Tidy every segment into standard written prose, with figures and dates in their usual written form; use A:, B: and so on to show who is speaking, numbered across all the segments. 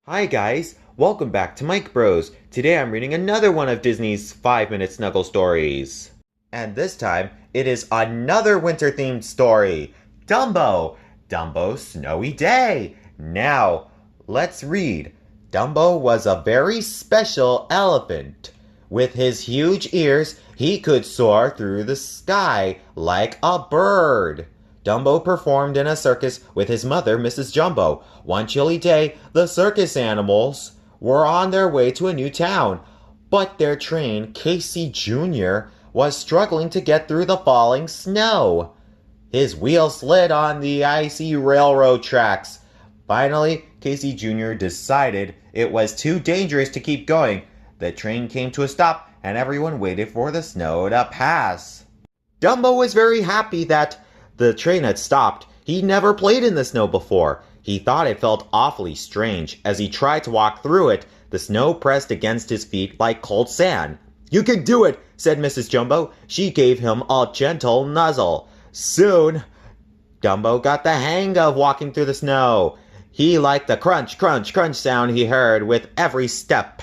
A: Hi guys, welcome back to Mike Bros. Today I'm reading another one of Disney's 5-minute Snuggle Stories. And this time, it is another winter-themed story. Dumbo! Dumbo's Snowy Day! Now, let's read. Dumbo was a very special elephant. With his huge ears, he could soar through the sky like a bird. Dumbo performed in a circus with his mother, Mrs. Jumbo. One chilly day, the circus animals were on their way to a new town, but their train, Casey Jr., was struggling to get through the falling snow. His wheels slid on the icy railroad tracks. Finally, Casey Jr. decided it was too dangerous to keep going. The train came to a stop, and everyone waited for the snow to pass. Dumbo was very happy that the train had stopped. He'd never played in the snow before. He thought it felt awfully strange. As he tried to walk through it, the snow pressed against his feet like cold sand. "You can do it," said Mrs. Jumbo. She gave him a gentle nuzzle. Soon, Dumbo got the hang of walking through the snow. He liked the crunch, crunch, crunch sound he heard with every step.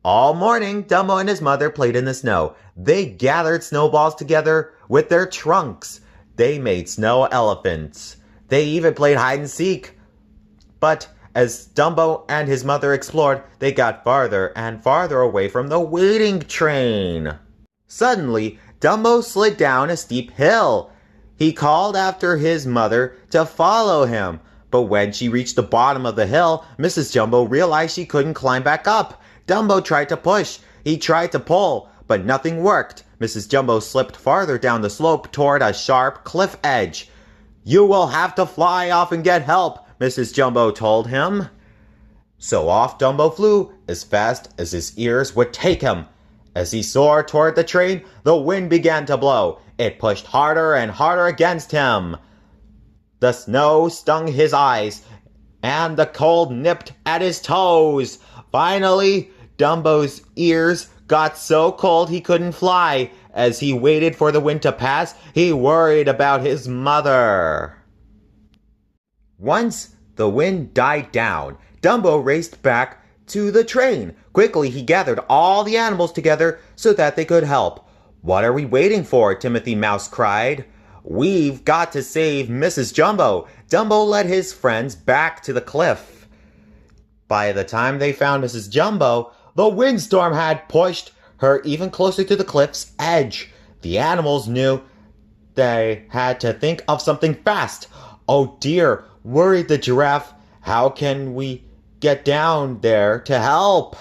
A: All morning, Dumbo and his mother played in the snow. They gathered snowballs together with their trunks. They made snow elephants. They even played hide and seek. But as Dumbo and his mother explored, they got farther and farther away from the waiting train. Suddenly, Dumbo slid down a steep hill. He called after his mother to follow him. But when she reached the bottom of the hill, Mrs. Jumbo realized she couldn't climb back up. Dumbo tried to push. He tried to pull, but nothing worked. Mrs. Jumbo slipped farther down the slope toward a sharp cliff edge. "You will have to fly off and get help," Mrs. Jumbo told him. So off Dumbo flew as fast as his ears would take him. As he soared toward the train, the wind began to blow. It pushed harder and harder against him. The snow stung his eyes, and the cold nipped at his toes. Finally, Dumbo's ears got so cold he couldn't fly. As he waited for the wind to pass, he worried about his mother. Once the wind died down, Dumbo raced back to the train. Quickly, he gathered all the animals together so that they could help. "What are we waiting for?" Timothy Mouse cried. "We've got to save Mrs. Jumbo." Dumbo led his friends back to the cliff. By the time they found Mrs. Jumbo, the windstorm had pushed her even closer to the cliff's edge. The animals knew they had to think of something fast. "Oh dear," worried the giraffe. "How can we get down there to help?"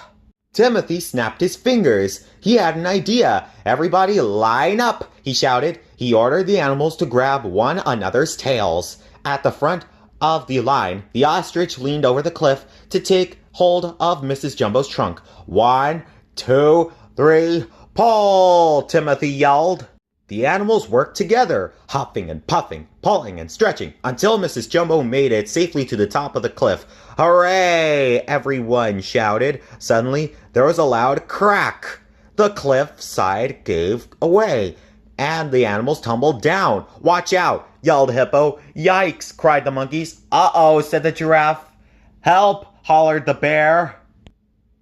A: Timothy snapped his fingers. He had an idea. "Everybody line up," he shouted. He ordered the animals to grab one another's tails. At the front of the line, the ostrich leaned over the cliff to take hold of Mrs. Jumbo's trunk. "1, 2, 3, pull!" Timothy yelled. The animals worked together, huffing and puffing, pulling and stretching, until Mrs. Jumbo made it safely to the top of the cliff. "Hooray!" everyone shouted. Suddenly, there was a loud crack. The cliff side gave away, and the animals tumbled down. "Watch out!" yelled Hippo. "Yikes!" cried the monkeys. "Uh-oh!" said the giraffe. "Help!" hollered the bear.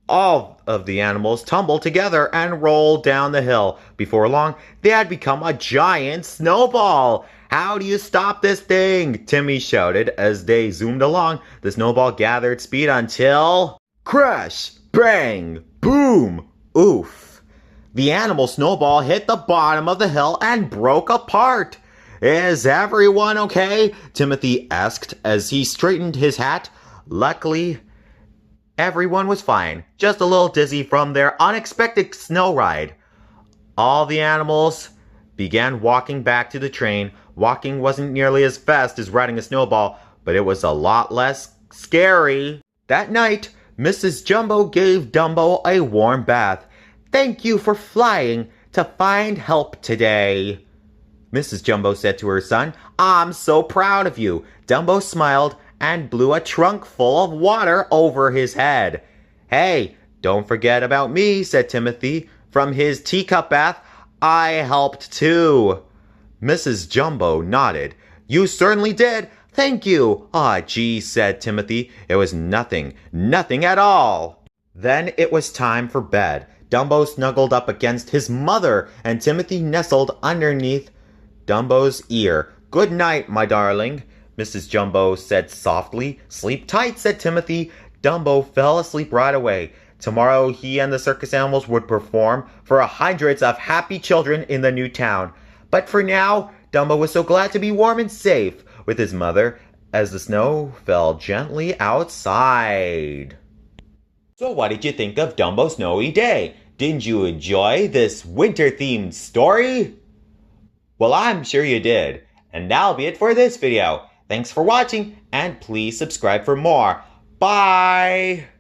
A: All of the animals tumbled together and rolled down the hill. Before long, they had become a giant snowball. "How do you stop this thing?" Timmy shouted as they zoomed along. The snowball gathered speed until... crash! Bang! Boom! Oof! The animal snowball hit the bottom of the hill and broke apart. "Is everyone okay?" Timothy asked as he straightened his hat. Luckily, everyone was fine, just a little dizzy from their unexpected snow ride. All the animals began walking back to the train. Walking wasn't nearly as fast as riding a snowball, but it was a lot less scary. That night, Mrs. Jumbo gave Dumbo a warm bath. "Thank you for flying to find help today," Mrs. Jumbo said to her son. "I'm so proud of you." Dumbo smiled and blew a trunk full of water over his head. "Hey, don't forget about me," said Timothy. From his teacup bath, "I helped too." Mrs. Jumbo nodded. "You certainly did. Thank you. Aw, gee, said Timothy. It was nothing. Nothing at all. Then it was time for bed. Dumbo snuggled up against his mother, and Timothy nestled underneath Dumbo's ear. Good night, my darling, Mrs. Jumbo said softly. Sleep tight, said Timothy. Dumbo fell asleep right away. Tomorrow he and the circus animals would perform for hundreds of happy children in the new town. But for now, Dumbo was so glad to be warm and safe with his mother as the snow fell gently outside. So what did you think of Dumbo's Snowy Day? Didn't you enjoy this winter-themed story? Well, I'm sure you did. And that'll be it for this video. Thanks for watching, and please subscribe for more. Bye!